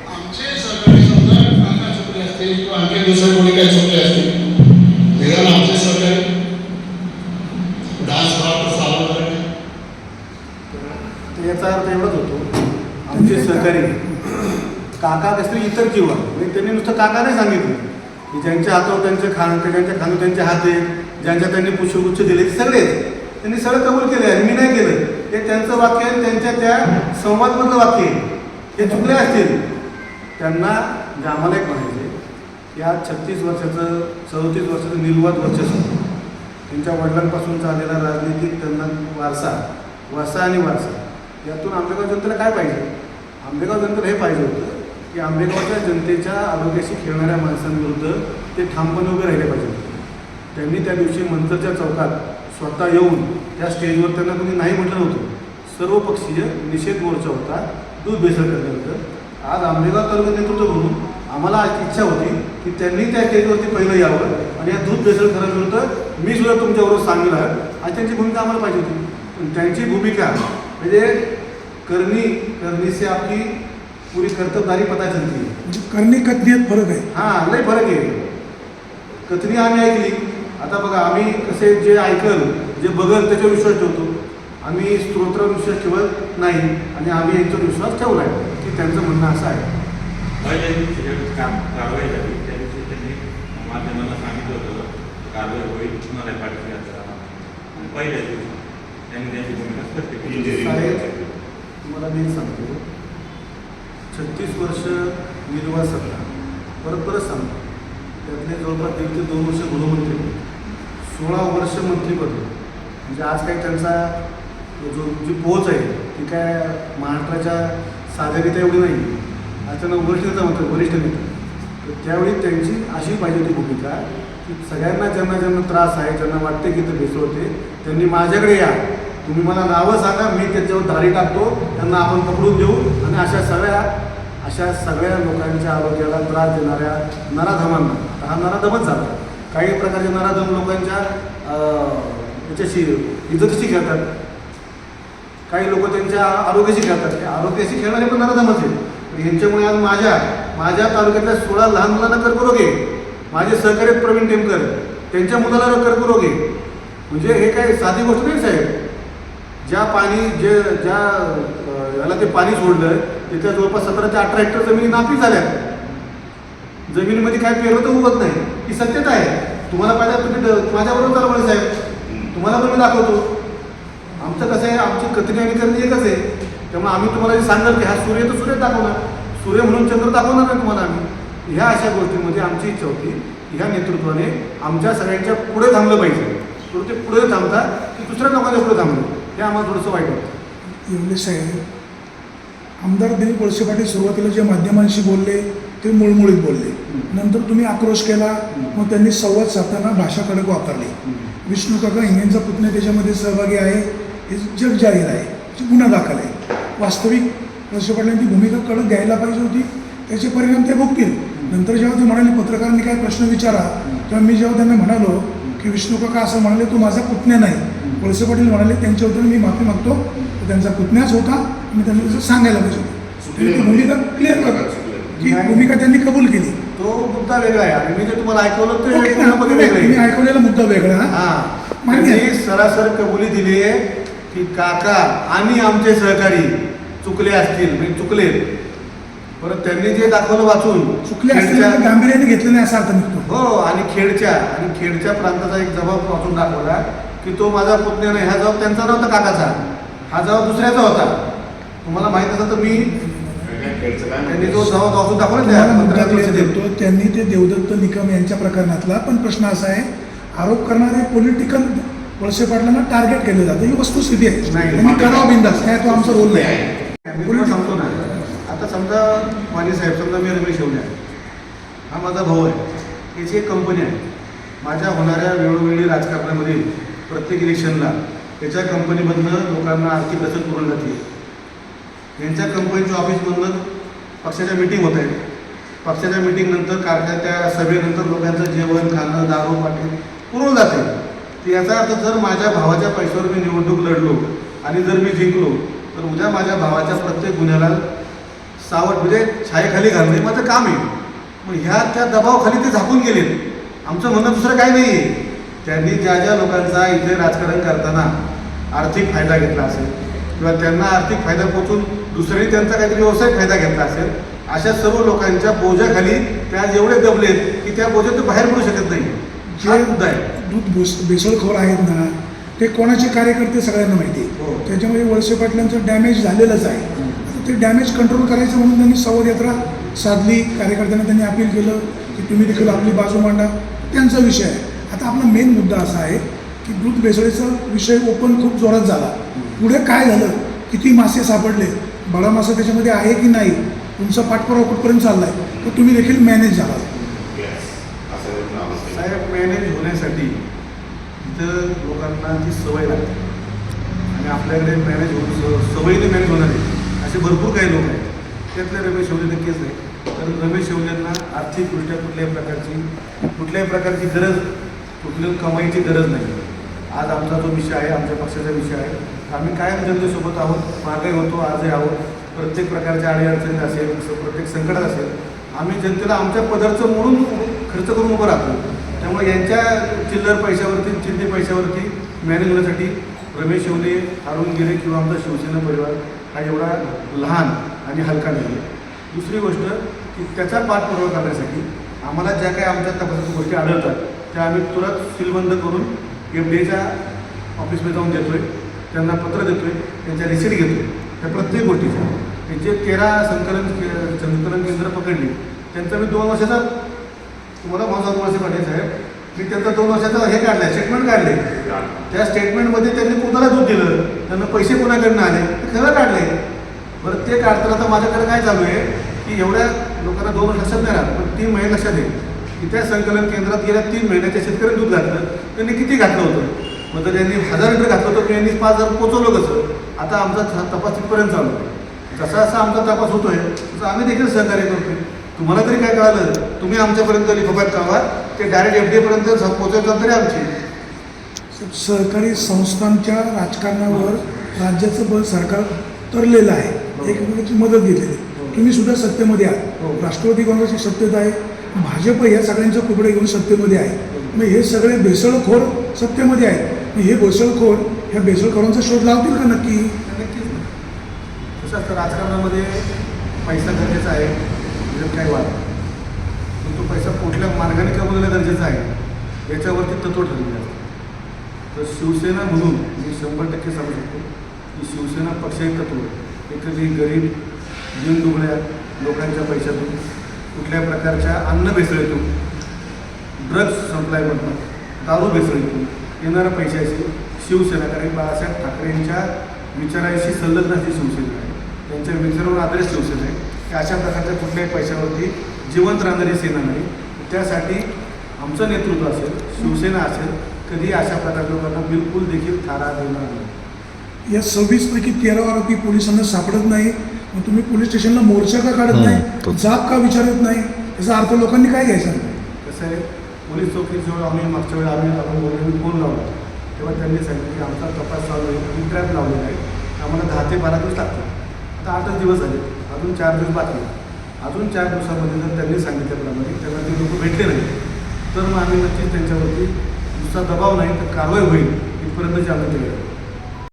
आमचे सहकारी समजा काका चुकले असतील किंवा आणखी दुसरे कोणी काही चुकले असतील, निदान आमचे सहकारी डान्स भाग चालू करायचे. याचा अर्थ एवढाच होतो, आमचे सहकारी काका कसले इतर किंवा म्हणजे त्यांनी नुसतं काका नाही सांगितलं की ज्यांच्या हातावर त्यांचे त्यांच्या खाणं त्यांचे हात आहेत, ज्यांच्या त्यांनी पुष्पगुच्छ दिले ते सगळेच त्यांनी सगळं कबूल केले आणि मी नाही केलं. हे त्यांचं वाक्य आहे, त्यांच्या त्या संवादमधलं वाक्य आहे. हे चुकले असतील त्यांना म्हणजे आम्हाला एक म्हणायचे की आज 36 वर्षाचं 34 वर्षाचं निर्वाद वर्चस्व त्यांच्या वडिलांपासून चाललेला राजनीतिक त्यांना वारसा आणि वारसा यातून आंबेगाव जनतेला काय पाहिजे? आंबेगाव जनतेला हे पाहिजे होतं की आंबेगावच्या जनतेच्या आरोग्याशी खेळणाऱ्या माणसांविरुद्ध ते ठामपणे उभे राहिले पाहिजे. त्यांनी त्या दिवशी मंचरच्या चौकात स्वतः येऊन त्या स्टेजवर त्यांना कोणी नाही म्हटलं नव्हतं. सर्वपक्षीय निषेध मोर्चा होता, दूध भेसळ करण्यात होतं. आज आंबेगाव तालुका नेतृत्व म्हणून आम्हाला इच्छा होती की त्यांनी त्या स्टेजवरती पहिलं यावं आणि या दूध भेसळ करण्याविरुद्ध मी सुद्धा तुमच्याबरोबर सांगेल आहे आणि त्यांची भूमिका आम्हाला पाहिजे होती. पण त्यांची भूमिका म्हणजे करनी से आपकी पूरी कर्तबदारी पता चलती है. म्हणजे करणी कथनीत फरक आहे. हां, लय फरक आहे. कथनी आम्ही ऐकली, आता बघा आम्ही कसे जे ऐकल जे बघल त्याच्यावर विश्वास ठेवतो. आम्ही स्तोत्रावर विश्वास ठेवत नाही आणि आम्ही यांच्यावर विश्वास ठेवला आहे की त्यांचं म्हणणं असं आहे. कारवाई झाली त्या दिवशी त्यांनी माध्यमांना सांगितलं होतं कारवाई होईल, तुम्हाला पाठीशी आणि पहिल्या दिवशी त्यांनी त्यांची भूमिका स्पष्ट केली. तुम्हाला मी सांगतो 36 वर्ष निर्वाह सत्ता परत सांगतो, त्यातले जवळपास 1.5 ते 2 वर्ष गृहमंत्री, 16 वर्ष मंत्रिपद. म्हणजे आज काही त्यांचा जी पोहोच आहे ती काय महाराष्ट्राच्या साध्या नेत्या एवढी नाही. आज त्यांना वरिष्ठ नेता म्हणतात, वरिष्ठ नेता. तर त्यावेळी त्यांची अशी पाहिजे होती भूमिका की सगळ्यांना ज्यांना त्रास आहे, ज्यांना वाटते की ते भेसळ होते, त्यांनी माझ्याकडे या, तुम्ही मला नावं सांगा, मी त्याच्यावर धाडी टाकतो, त्यांना आपण पकडून देऊ आणि अशा सगळ्या लोकांच्या आरोग्याला त्रास देणाऱ्या नराधमांना, हा नराधमच झाला. काही प्रकारचे नराधम लोकांच्या याच्याशी इज्जतीशी खेळतात, काही लोक त्यांच्या आरोग्याशी खेळतात. आरोग्याशी खेळणारे पण नराधमच आहेत. यांच्यामुळे आज माझ्या तालुक्यातल्या 16 लहान मुलांना कर्करोग आहे. माझे सहकारी प्रवीण टेमकर, त्यांच्या मुलाला कर्करोग आहे. म्हणजे हे काही साधी गोष्ट नाही साहेब. ज्या याला ते पाणी सोडलं तिथल्या जवळपास 17 ते 18 हेक्टर जमिनी नापीक झाल्या. जमिनीमध्ये काय पेरलं तर उगत नाही, ही सत्यता आहे. तुम्हाला पाहिजे तुम्ही माझ्याबरोबर चालू म्हणे साहेब, तुम्हाला पण मी दाखवतो. आमचं कसं आहे, आमची कथनी आणि करणी एकच आहे. त्यामुळे आम्ही तुम्हाला जे सांगाल की हा सूर्य तर सूर्य दाखवणार, सूर्य म्हणून चंद्र दाखवणार नाही तुम्हाला आम्ही. ह्या अशा गोष्टींमध्ये आमची इच्छा होती ह्या नेतृत्वाने आमच्या सगळ्यांच्या पुढे थांबलं पाहिजे. थोडं ते पुढे थांबतात की दुसऱ्या लोकांच्या पुढे थांबलं, हे आम्हाला थोडंसं वाईट वाटतं. एवढे साहेब, आमदार दिलीप वळसे पाटील सुरुवातीला जे माध्यमांशी बोलले ते मुळमुळीत बोलले, नंतर तुम्ही आक्रोश केला, मग त्यांनी संवाद साधताना भाषा कडक वापरली. विष्णू काका हिंगेंचा पुतण्या त्याच्यामध्ये सहभागी आहे, हे जग जाहीर आहे, गुन्हा दाखल आहे. वास्तविक वळसे पाटलांची भूमिका कडक घ्यायला पाहिजे होती, त्याचे परिणाम ते भोगतील. नंतर जेव्हा ते म्हणाले पत्रकारांनी काय प्रश्न विचारा, तेव्हा मी जेव्हा त्यांना म्हणालो की विष्णू काका असं म्हणाले तो माझा पुतण्या नाही, वळसे पाटील म्हणाले त्यांच्याबद्दल मी माफी मागतो, तो त्यांचा पुतण्याच होता आणि त्यांनी तसं सांगायला पाहिजे होतं. ती भूमिका क्लिअर करा की भूमिका त्यांनी कबूल केली. तो मुद्दा वेगळा आहे आणि मी जे तुम्हाला ऐकवलं ते तुम्ही ऐकवलेला मुद्दा वेगळा. मान्य सरासर कबुली दिली आहे की काका आणि आमचे सहकारी चुकले असतील, म्हणजे चुकले. परत त्यांनी जे दाखवलं वाचून चुकले असतील गांभीर्याने घेतलं नाही असा अर्थ निघतो. हो, आणि खेडच्या प्रांताचा एक जबाब वाचून दाखवला की तो माझा पुतण्या नाही, हा जबाब त्यांचा नव्हता काकाचा, हा जबाब दुसऱ्याचा होता. तुम्हाला माहित असेल तर मी त्यांनी जो जबाब वाचून दाखवला देतो, त्यांनी ते देवदत्त निकम यांच्या प्रकरणातला. पण प्रश्न असा आहे, आरोप करणारे पॉलिटिकल वळसे पाटलांना टार्गेट केलं जातं, ही वस्तुस्थिती आहे. त्यांनी करावं बिंदास, काय तो आमचा रोल नाही. सांगतो ना, आता समजा माने साहेब, समजा मी रमेश शेवले आहे, हा माझा भाऊ आहे, याची एक कंपनी आहे. माझ्या होणाऱ्या वेळोवेळी राजकारणामध्ये प्रत्येक इलेक्शनला त्याच्या कंपनीमधनं लोकांना आर्थिक रसद पुरवली जाते. यांच्या कंपनीच्या ऑफिसमधनं पक्षाच्या मीटिंग होत आहेत. पक्षाच्या मीटिंगनंतर कारखान्याच्या सभेनंतर लोकांचं जेवण खाणं दारू पाठी पुरवलं जाते. तर याचा अर्थ जर माझ्या भावाच्या पैशावर मी निवडणूक लढलो आणि जर मी जिंकलो तर उद्या माझ्या भावाच्या प्रत्येक गुन्ह्याला सावट म्हणजे छायेखाली घालणे माझं काम आहे. मग ह्या त्या दबावाखाली ते झाकून गेलेत. आमचं म्हणणं दुसरं काही नाही आहे. त्यांनी ज्या ज्या लोकांचा इथे राजकारण करताना आर्थिक फायदा घेतला असेल किंवा त्यांना आर्थिक फायदा पोचून दुसऱ्याने त्यांचा काहीतरी व्यावसायिक फायदा घेतला असेल, अशा सर्व लोकांच्या बोजाखाली त्या एवढे दबलेत की त्या बोजातून बाहेर पडू शकत नाही. हा मुद्दा आहे. दूध भेसळखोर आहेत ना, ते कोणाचे कार्यकर्ते सगळ्यांना माहिती आहे. हो. त्याच्यामुळे वळसे पाटलांचं डॅमेज झालेलंच आहे. आता ते डॅमेज कंट्रोल करायचं म्हणून त्यांनी संवाद यात्रा साधली. कार्यकर्त्यांना त्यांनी अपील केलं की तुम्ही देखील आपली बाजू मांडा. त्यांचा विषय आहे. आता आपला मेन मुद्दा असा आहे की दूध भेसळीचा विषय ओपन खूप जोरात झाला. पुढे काय झालं, किती मासे सापडले, बडा मासा त्याच्यामध्ये आहे की नाही, तुमचा पाठपुरावा कुठपर्यंत चालला आहे, तर तुम्ही देखील मॅनेज झाला. साहेब, मॅनेज होण्यासाठी इथं लोकांना ती सवय लागते आणि आपल्याकडे मॅनेज होऊन सवयीने मॅनेज होणारे असे भरपूर काही लोक आहेत. त्यातले रमेश शेवले नक्कीच नाही. कारण रमेश शेवलेंना आर्थिकदृष्ट्या कुठल्याही प्रकारची गरज, कुठल्या कमाईची गरज नाही. आज आमचा जो विषय आहे, आमच्या पक्षाचा विषय आहे, आम्ही कायम जनतेसोबत आहोत, मागे होतो, आजही आहोत. प्रत्येक प्रकारच्या अडीअडचणीत असेल, प्रत्येक संकटात असेल, आम्ही जनतेला आमच्या पदरचं म्हणून खर्च करून उभं राहतो. त्यामुळे यांच्या चिल्लर पैशावरती, चिल्ली पैशावरती मॅनेज होण्यासाठी रमेश शेवले, अरुण गिरे किंवा आमचा शिवसेना परिवार हा एवढा लहान आणि हलका नाही आहे. दुसरी गोष्ट की त्याचा पाठपुरावा करण्यासाठी आम्हाला ज्या काही आमच्या तपासाच्या गोष्टी आढळतात त्या आम्ही तुरंत सीलबंद करून FDA ऑफिसमध्ये जाऊन देतो आहे, त्यांना पत्र देतो आहे, त्यांच्या रिसीट घेतो आहे त्या प्रत्येक गोष्टीच्या. जे 13 संकलन केंद्र पकडली त्यांचा मी 2 वर्षाचा, तुम्हाला माझा 2 वर्ष पाहिजे साहेब, मी त्यांचा 2 वर्षाचा हे काढलं, स्टेटमेंट काढले. त्या स्टेटमेंटमध्ये त्यांनी कोणाला दूध दिलं, त्यांना पैसे कोणाकडनं आले ते खरं काढले. बरं, ते काढताना आता माझ्याकडे काय चालू आहे की एवढ्या लोकांना 2 वर्ष लक्षात नाही राहत, पण 3 महिने लक्षात येईल की त्या संकलन केंद्रात गेल्या 3 महिन्याच्या शेतकऱ्यांनी दूध घातलं, त्यांनी किती घातलं होतं. मग तर त्यांनी 1000 लिटर घातलं होतं, यांनी 5000 पोचवलं कसं. आता आमचा तपास तिथपर्यंत चालू आहे. जसा जसा आमचा तपास होतोय तसं आम्ही देखील सहकार्य करतोय. तुम्हाला तरी काय कळालं, तुम्ही आमच्यापर्यंत लिफाफात कळवा, ते डायरेक्ट FDA पोहोचवतात तरी आमची. सहकारी संस्थांच्या राजकारणावर राज्याचं बळ सरकार तरलेलं आहे, एकमेकांची मदत घेतलेली. तुम्ही सुद्धा सत्तेमध्ये आहात, राष्ट्रवादी काँग्रेसची सत्तेत आहे, भाजप या सगळ्यांचे तुकडे घेऊन सत्तेमध्ये आहे. मग हे सगळे भेसळखोर सत्तेमध्ये आहेत. मग हे भेसळखोर ह्या भेसळखोरांचा शोध लावतील का नक्की? नक्कीच नाही. कसं असतं राजकारणामध्ये पैसा गरजेचा आहे, त्याच्यात काही वाद नाही. पण तो पैसा कुठल्या मार्गाने कमवलेला गरजेचा आहे याच्यावरती तत्व ठरलेलं असतं. तर शिवसेना म्हणून मी 100% सांगू शकतो की शिवसेना पक्ष एक तत्व एखादी गरीब दिनदुबळ्या लोकांच्या पैशातून, कुठल्या प्रकारच्या अन्न भेसळीतून, ड्रग्स सप्लायमधून, दारू भेसळीतून येणाऱ्या पैशाची शिवसेना, कारण बाळासाहेब ठाकरेंच्या विचाराशी संलग्न अशी शिवसेना आहे, त्यांच्या विचारावर आधारित शिवसेना आहे की अशा प्रकारच्या कुठल्याही पैशावरती जिवंत राहणारी सेना नाही. त्यासाठी आमचं नेतृत्व असेल, शिवसेना असेल, कधी अशा प्रकारच्या लोकांना बिलकुल देखील थारा देणार नाही. या 26 पैकी 13 आरोपी पोलिसांना सापडत नाही, मग तुम्ही पोलीस स्टेशनला मोर्चा का काढत नाही, जाब का विचारत नाही, याचा अर्थ लोकांनी काय घ्यायचा? कसं आहे, पोलीस चौकीत जेव्हा आम्ही मागच्या वेळी आम्ही फोन लावला तेव्हा त्यांनी सांगितलं की आमचा तपास चालू आहे, आम्ही ट्रॅप लावलेला आहे, आम्हाला 10 ते 12 दिवस लागतात. आता 8च दिवस झाले, अजून 4 दिवस बाकी आहे. अजून 4 दिवसामध्ये जर त्यांनी सांगितल्याप्रमाणे त्यांना ते लोक भेटले नाही तर मग आम्ही नक्कीच त्यांच्यावरती नुसता दबाव नाही तर कारवाई होईल इथपर्यंतची आम्ही तयार.